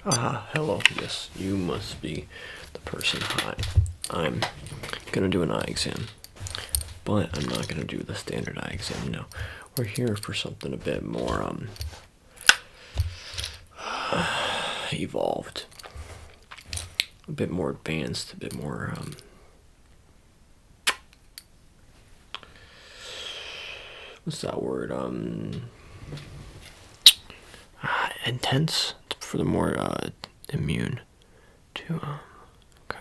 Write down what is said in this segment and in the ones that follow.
Ah, hello. Yes, you must be the person. Hi. I'm gonna do an eye exam, but I'm not gonna do the standard eye exam. No, we're here for something a bit more evolved, a bit more advanced, a bit more what's that word? Intense, for the more immune to okay.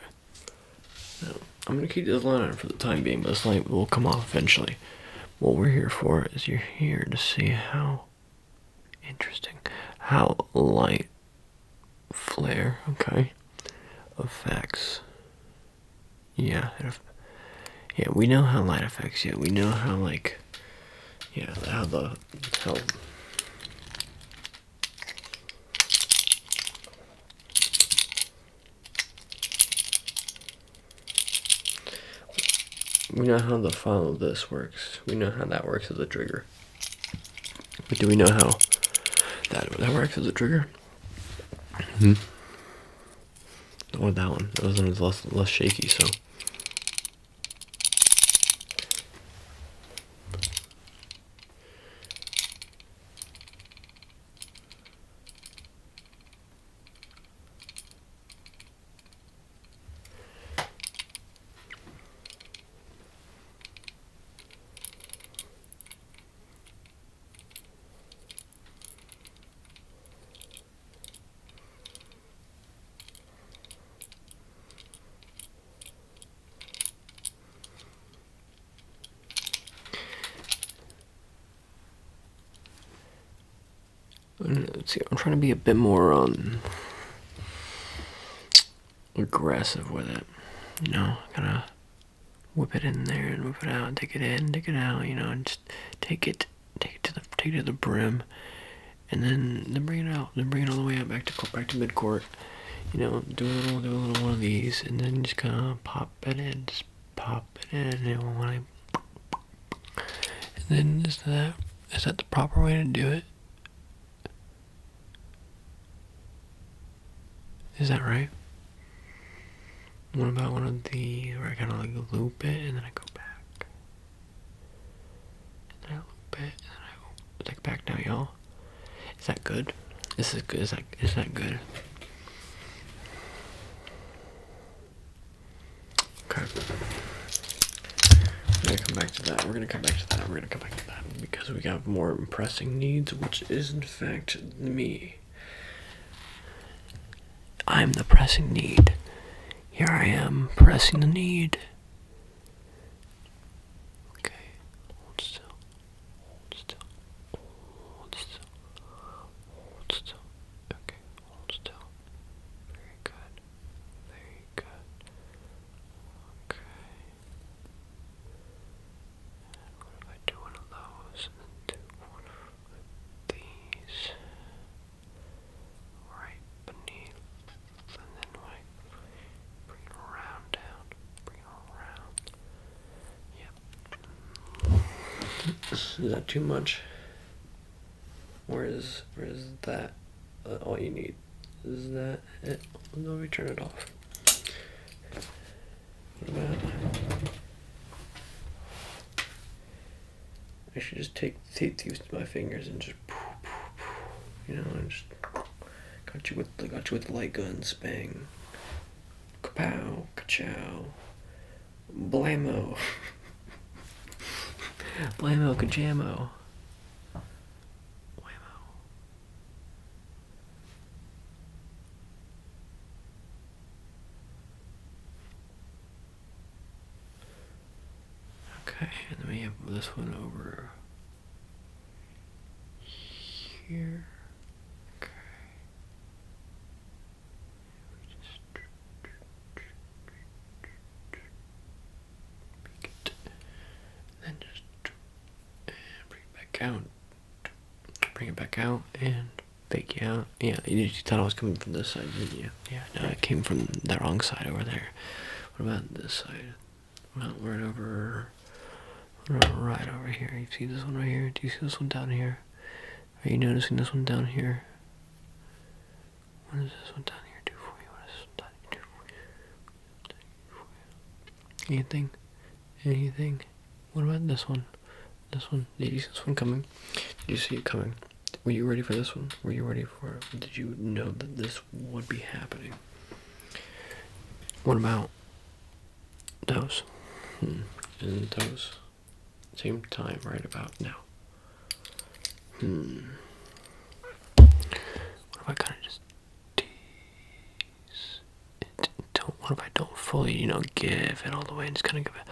Now, I'm gonna keep this light on for the time being, but this light will come off eventually. What we're here for is you're here to see how interesting, how light flare, okay, affects. Yeah, yeah, we know how light affects you. We know how how we know how the follow this works. We know how that works as a trigger. But do we know how that works as a trigger? Hmm. Or that one. That one was less shaky. So. Let's see, I'm trying to be a bit more aggressive with it. You know, kind of whip it in there and whip it out, take it in, take it out. You know, and just take it to the brim, and then bring it out, then bring it all the way out back to mid court. You know, do a little one of these, and then just kind of pop it in, just pop it in, and when and then is that the proper way to do it? Is that right? What about one of the where I kind of like loop it and then I go back, and then I loop it and then I take it back now, y'all. Is that good? This is good. Is that good? Okay. We're gonna come back to that. We're gonna come back to that because we got more pressing needs, which is in fact me. I'm the pressing need. Here I am, pressing the need. Okay, hold still, hold still, hold still, hold still. Okay, hold still. Very good, very good. Okay. And what if I do one of those and then do one of these right beneath, and then like bring it around down, bring it around. Yep. Is that too much? Where is that? All you need is that it. Let me turn it off. What about? I should just take these with my fingers and just, you know, and just got you with the light guns, bang, kapow, kachow, blammo, blammo, kajamo. Okay, and then we have this one over here. Okay. Then just bring it back out. Bring it back out and fake you out. Yeah, you thought I was coming from this side, didn't you? Yeah, no, it came from the wrong side over there. What about this side? Well, right over here. You see this one right here? Do you see this one down here? Are you noticing this one down here? What does this one down here do for you? What does this one down here do for you? Anything? Anything? What about this one? This one? Did you see this one coming? Did you see it coming? Were you ready for this one? Were you ready for it? Did you know that this would be happening? What about those? And those? Same time, right about now. What if I kind of just tease it? What if I don't fully, give it all the way and just kind of give it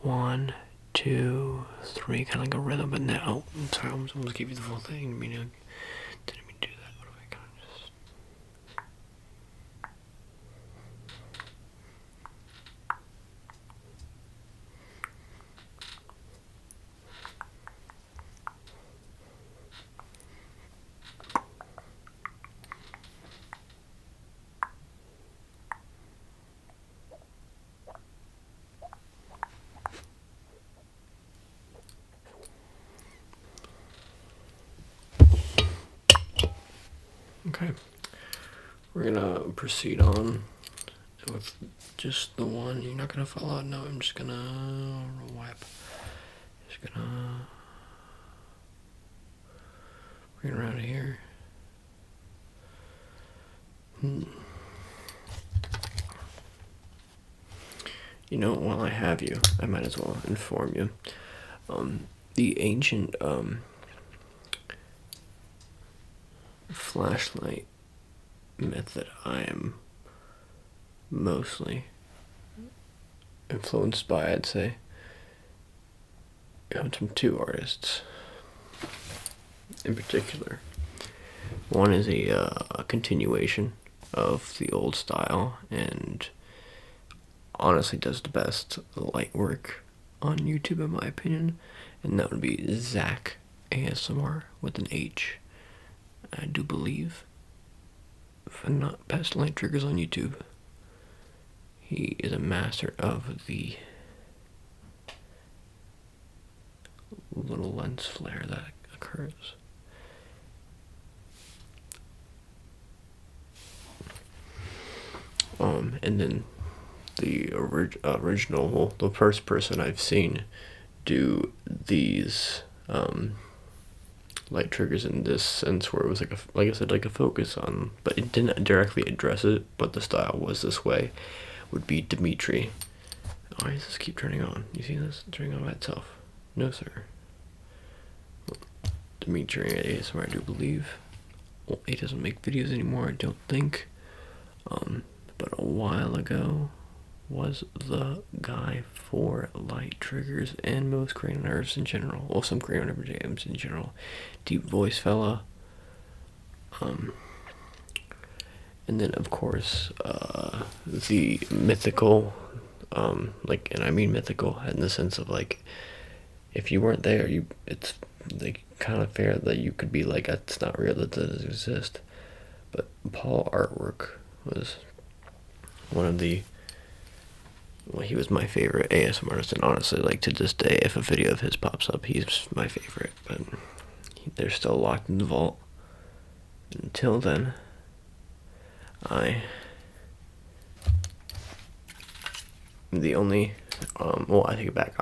1, 2, 3, kind of like a rhythm, but now, I'm sorry, I almost gave you the full thing. Didn't mean to do that. What if I kind of just... Okay, we're gonna proceed on with just the one. You're not gonna fall out. No, I'm just gonna wipe. Just gonna bring it around here. While I have you, I might as well inform you. The ancient flashlight method I am mostly influenced by, I'd say, comes from 2 artists in particular. One is a continuation of the old style and honestly does the best light work on YouTube in my opinion, and that would be Zach ASMR with an H. I do believe, if I'm not past light triggers on YouTube, he is a master of the little lens flare that occurs. And then the original, the first person I've seen do these light triggers in this sense, where it was like I said, like a focus on, but it didn't directly address it, but the style was this way, would be Dimitri. Why does this keep turning on? You see this turning on by itself? No, sir. Dimitri at ASMR, I do believe. Well, he doesn't make videos anymore, I don't think. But a while ago was the guy for light triggers and most cranial nerves in general. Well, some cranial nerve jams in general. Deep voice fella. And then of course, the mythical, and I mean mythical in the sense of if you weren't there, it's like kind of fair that you could be like, it's not real, that doesn't exist. But Paul Artwork was one of the, he was my favorite ASMR artist, and honestly, to this day, if a video of his pops up, he's my favorite, but they're still locked in the vault. Until then, I am the only, I take it back,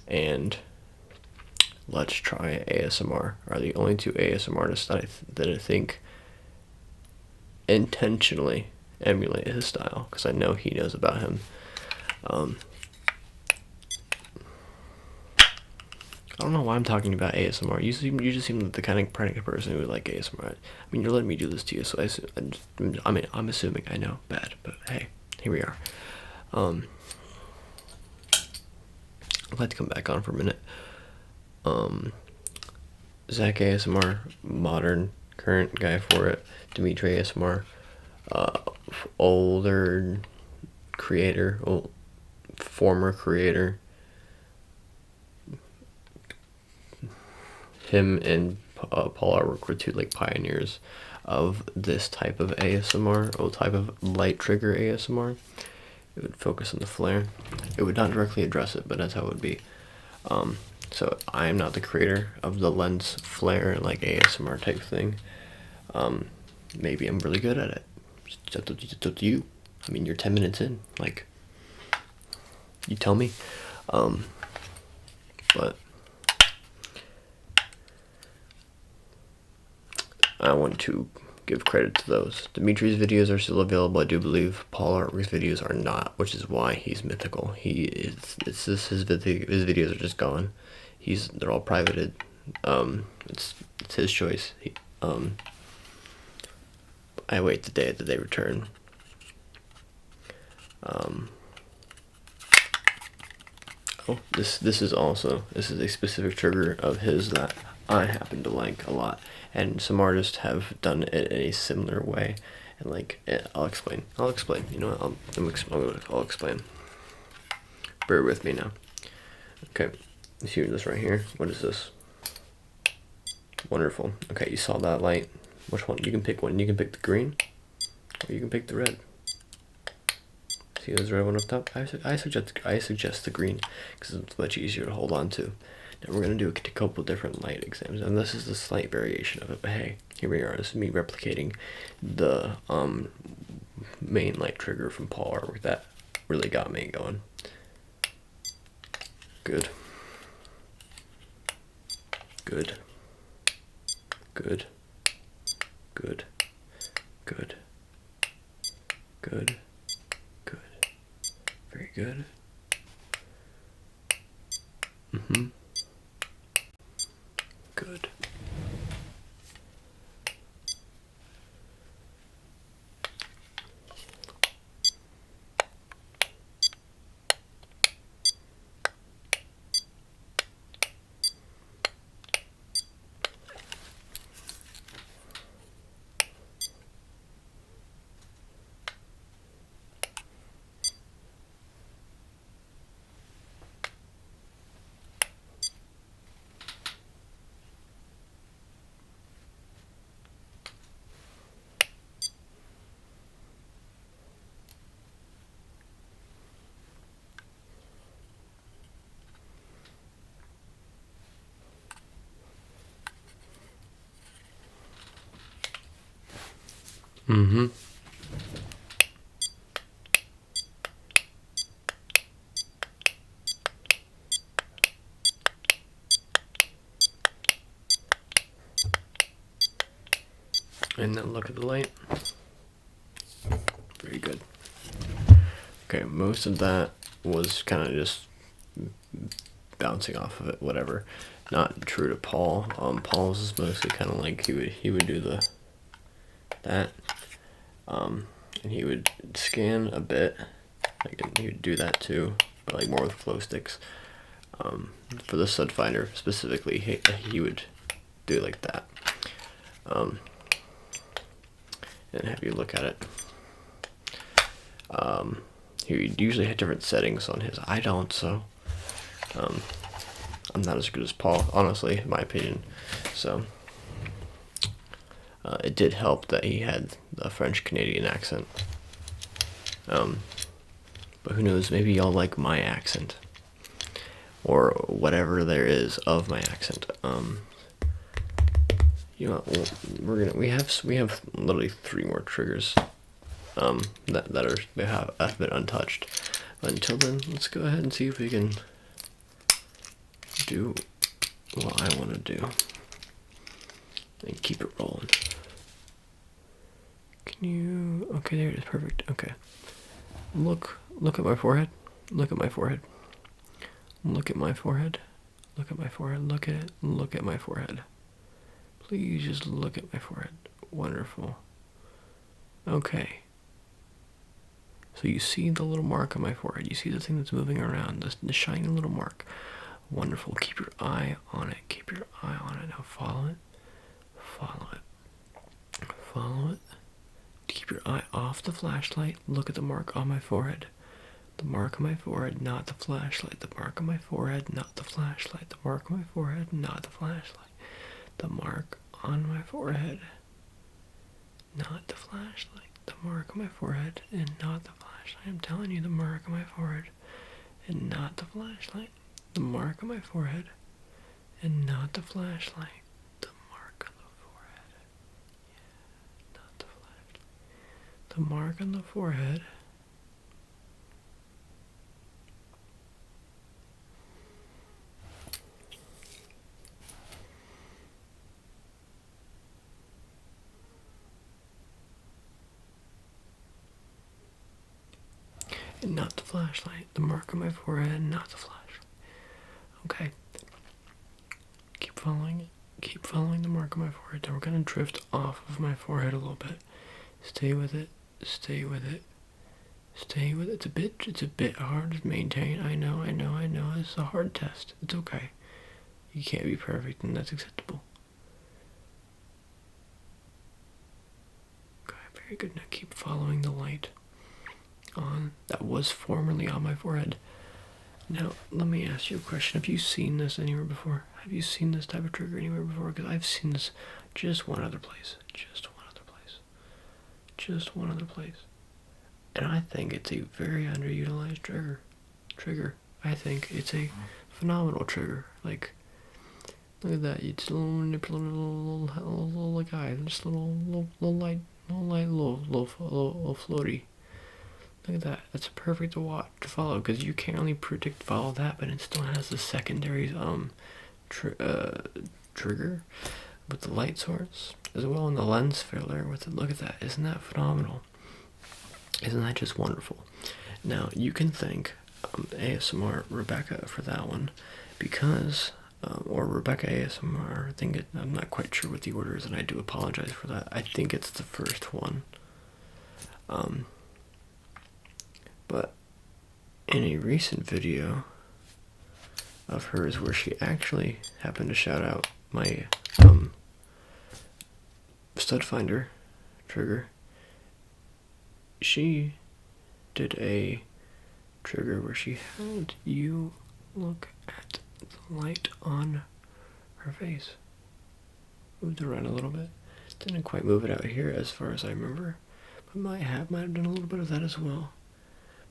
and Let's Try ASMR are the only 2 ASMR artists that I think intentionally emulate his style, because I know he knows about him. I don't know why I'm talking about ASMR. You just seem like the kind of person who would like ASMR. I mean, you're letting me do this to you, so I'm assuming. I know, bad, but hey, here we are. I'd like to come back on for a minute. Zach ASMR, modern, current guy for it. Dimitri ASMR, older creator, former creator. Him and Paul Artwork were 2 pioneers of this type of ASMR, or type of light trigger ASMR. It would focus on the flare. It would not directly address it, but that's how it would be. So I am not the creator of the lens flare ASMR type thing. maybe I'm really good at it. It's up to you. I mean, you're 10 minutes in. Like, you tell me. But I want to give credit to those. Dimitri's videos are still available, I do believe. Paul Artwork's videos are not, which is why he's mythical. It's just his videos are just gone. They're all privated. It's his choice. I wait the day that they return. Oh, this is a specific trigger of his that I happen to like a lot, and some artists have done it in a similar way. And like, I'll explain. You know what? I'll explain. Bear with me now. Okay, you see this right here? What is this? Wonderful. Okay, you saw that light. Which one? You can pick one. You can pick the green, or you can pick the red. See this red one up top? I suggest the green because it's much easier to hold on to. Now we're gonna do a couple different light exams, and this is a slight variation of it. But hey, here we are. This is me replicating the main light trigger from Paul Artwork that really got me going. Good. Good. Good. Good. Good. Good. Good. Very good. Good. And then look at the light. Very good. Okay, most of that was kind of just bouncing off of it, whatever. Not true to Paul. Paul's is mostly kind of like he would do that, and he would scan a bit. Like, he would do that too, but like more with glow sticks. For the stud finder specifically, he would do like that. And have you look at it. He would usually have different settings on his. I don't, so I'm not as good as Paul, honestly, in my opinion. So it did help that he had a French-Canadian accent. But who knows, maybe y'all like my accent, or whatever there is of my accent. You know, we have literally 3 more triggers that have been untouched. But until then, let's go ahead and see if we can do what I want to do and keep it rolling. Can you? Okay, there it is. Perfect. Okay. Look at my forehead. Look at my forehead. Look at my forehead. Look at my forehead. Look at it. Look at my forehead. Please just look at my forehead. Wonderful. Okay. So you see the little mark on my forehead. You see the thing that's moving around, the shiny little mark. Wonderful. Keep your eye on it. Keep your eye on it. Now follow it. Follow it. Follow it. Keep your eye off the flashlight. Look at the mark on my forehead. The mark on my forehead, not the flashlight. The mark on my forehead, not the flashlight. The mark on my forehead, not the flashlight. The mark on my forehead, not the flashlight. The mark on my forehead and not the flashlight. I'm telling you, the mark on my forehead and not the flashlight. The mark on my forehead and not the flashlight. The mark on the forehead. Yeah, not the the mark on the forehead. And not the flashlight. The mark on my forehead, not the flashlight. Okay. Keep following it. Keep following the mark on my forehead. Then we're gonna drift off of my forehead a little bit. Stay with it. Stay with it. Stay with it. It's a bit hard to maintain. I know. It's a hard test. It's okay. You can't be perfect, and that's acceptable. Okay, very good. Now keep following the light on that was formerly on my forehead. Now, let me ask you a question. Have you seen this anywhere before? Have you seen this type of trigger anywhere before? Because I've seen this just one other place. Just one other place. Just one other place. And I think it's a very underutilized trigger. I think it's a phenomenal trigger. Like, look at that. It's a little guy. Just a little light, little floaty. Look at that. That's perfect to watch, to follow, because you can't really follow that, but it still has the secondary trigger with the light source as well, and the lens filler with it. Look at that. Isn't that phenomenal? Isn't that just wonderful? Now you can thank ASMR Rebecca for that one, because or Rebecca ASMR. I'm not quite sure what the order is, and I do apologize for that. I think it's the first one. But in a recent video of hers where she actually happened to shout out my stud finder trigger, she did a trigger where she had you look at the light on her face. Moved around a little bit. Didn't quite move it out here as far as I remember, but might have done a little bit of that as well.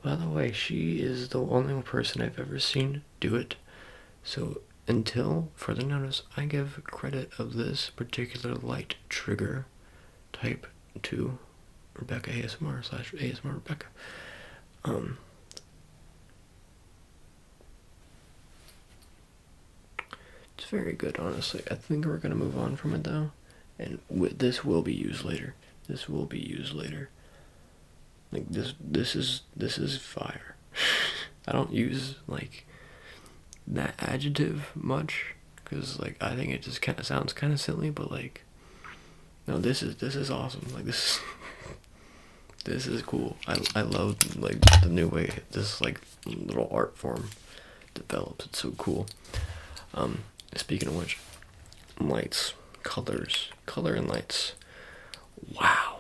By the way, she is the only person I've ever seen do it. So until further notice, I give credit of this particular light trigger type to Rebecca ASMR / ASMR Rebecca. It's very good, honestly. I think we're gonna move on from it though, and this will be used later. This will be used later. Like this is fire. I don't use like that adjective much because like I think it just kind of sounds kind of silly, but like no, this is awesome. Like this is cool. I love like the new way this like little art form develops. It's so cool. Speaking of which, lights, color and lights. Wow.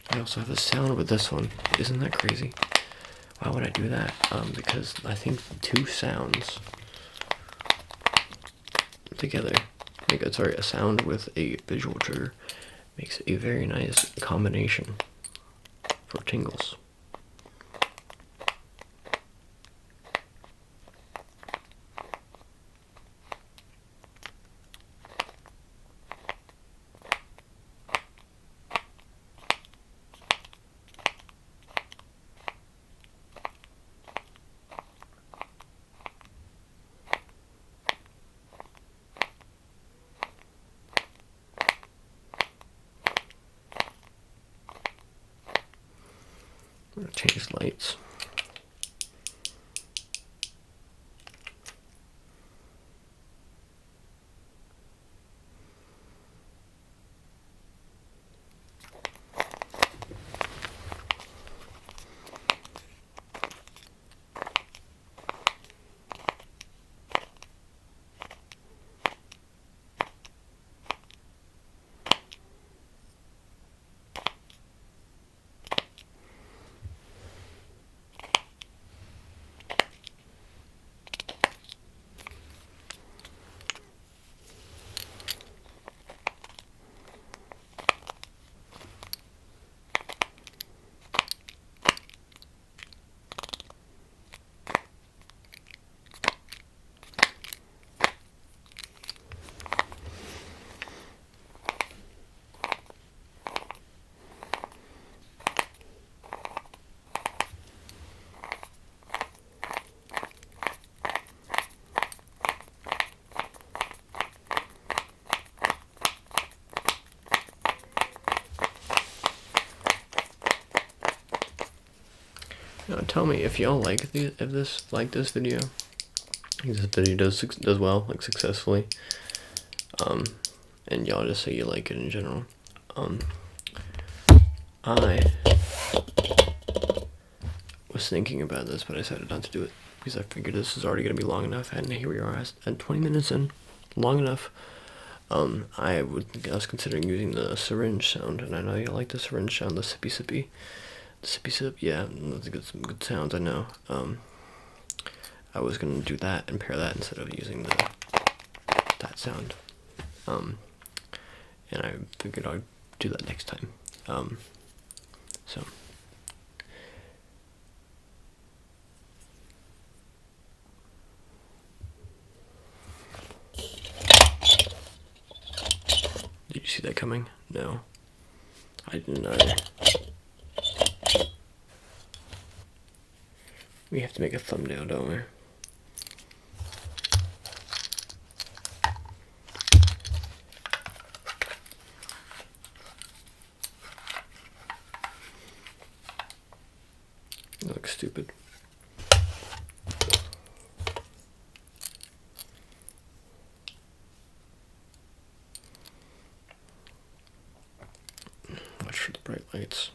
I also have a sound with this one. Isn't that crazy? Why would I do that? Because I think two sounds together a sound with a visual trigger makes a very nice combination for tingles. I'm gonna change lights. Now tell me if y'all like this video. If this video does well, like successfully. And y'all just say you like it in general. I was thinking about this, but I decided not to do it because I figured this is already gonna be long enough, and here we are at 20 minutes in, long enough. I was considering using the syringe sound, and I know you like the syringe sound, the sippy sippy, the sippy sip. Yeah, that's some good sounds. I know. I was gonna do that and pair that instead of using that sound. And I figured I'd do that next time. So. Did you see that coming? No. I didn't either. We have to make a thumbnail, don't we? It looks stupid. Watch for the bright lights.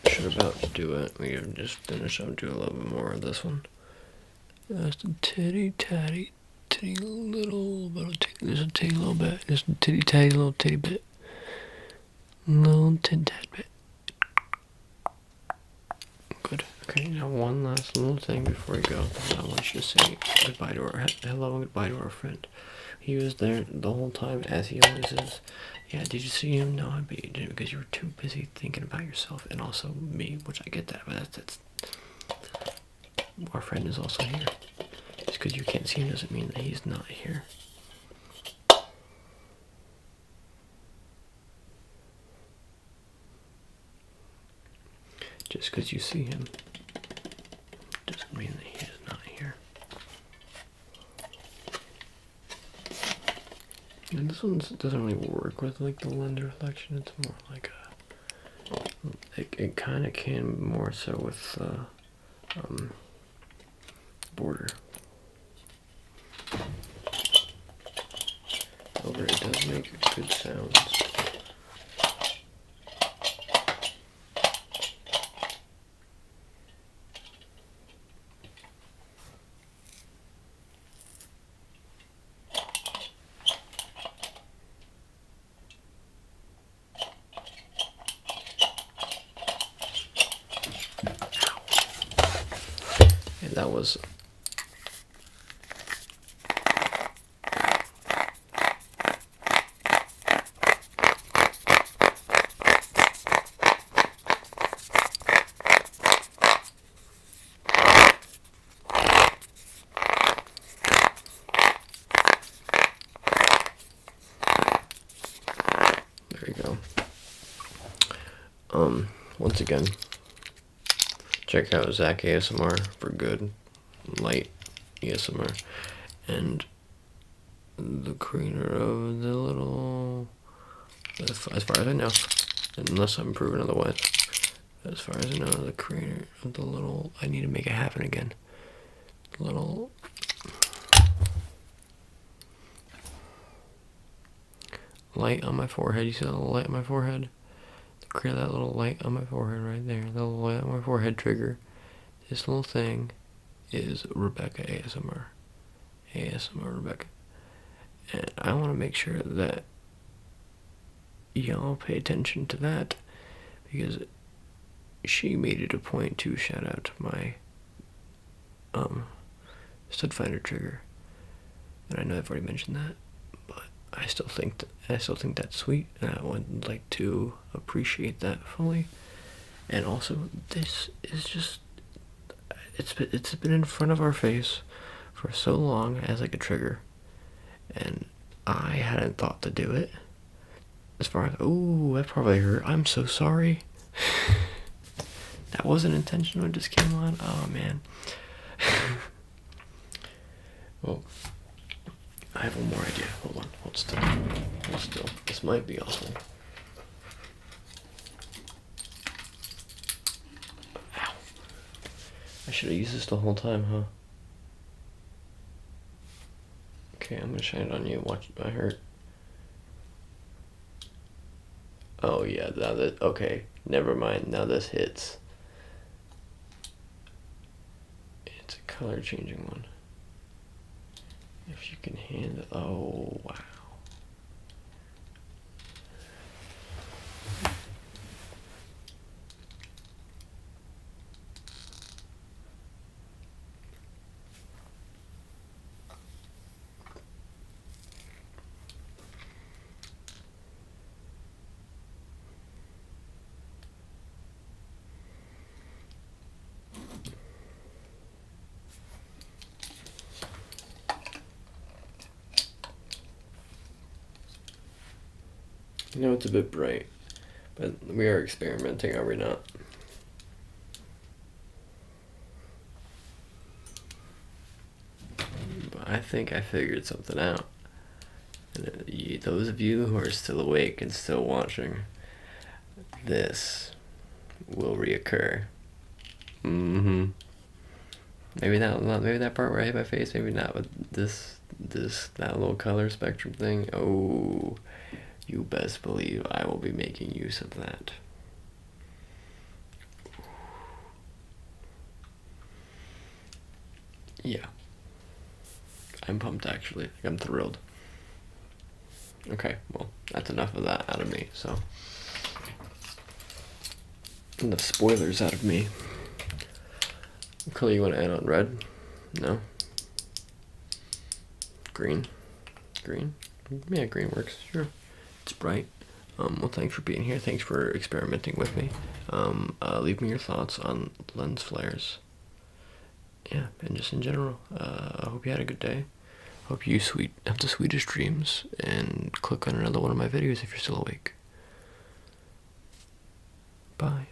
Should about do it. We have just finished up, do a little bit more of this one. Just a titty little bit. Just a titty little bit. Just a titty little titty bit. Little tad bit. Good. Okay, now one last little thing before we go. I want you to say goodbye to hello and goodbye to our friend. He was there the whole time, as he always is. Yeah, did you see him? No, I bet you didn't, because you were too busy thinking about yourself and also me, which I get that, but that's our friend is also here. Just because you can't see him doesn't mean that he's not here. Just because you see him doesn't mean that he is not here. And this one doesn't really work with like the lens reflection. It's more like it kind of can more so with border. However, it does make good sounds. And that was there you go. Once again, check out Zach ASMR for good, light ASMR, and the creator of the little, as far as I know, unless I'm proven otherwise. As far as I know, the creator of the little, I need to make it happen again. Little light on my forehead. You see that little light on my forehead? Create that little light on my forehead right there. The little light on my forehead trigger. This little thing is Rebecca ASMR. ASMR Rebecca. And I want to make sure that y'all pay attention to that, because she made it a point to shout out to my stud finder trigger. And I know I've already mentioned that, but I still think that's sweet, and I would like to appreciate that fully. And also, this is just, it's been in front of our face for so long as like a trigger, and I hadn't thought to do it. As far as, ooh, that probably hurt. I'm so sorry. That wasn't intentional. It just came on. Oh man. Well, I have one more idea. Hold on. Hold still. Hold still. This might be awful. Ow. I should have used this the whole time, huh? Okay, I'm gonna shine it on you. Watch it. I hurt. Oh yeah, now that, okay, never mind. Now this hits. It's a color changing one. If you can handle, oh wow. You know, it's a bit bright, but we are experimenting, are we not? But I think I figured something out. And those of you who are still awake and still watching, this will reoccur. Maybe that part where I hit my face, maybe not, but that little color spectrum thing, oh, you best believe I will be making use of that. Yeah. I'm pumped, actually. I'm thrilled. Okay, well, that's enough of that out of me, so. Enough spoilers out of me. What color you want to add on? Red? No? Green? Green? Yeah, green works, sure. It's bright. Well, thanks for being here. Thanks for experimenting with me. Leave me your thoughts on lens flares. Yeah, and just in general. I hope you had a good day. Hope you have the sweetest dreams, and click on another one of my videos if you're still awake. Bye.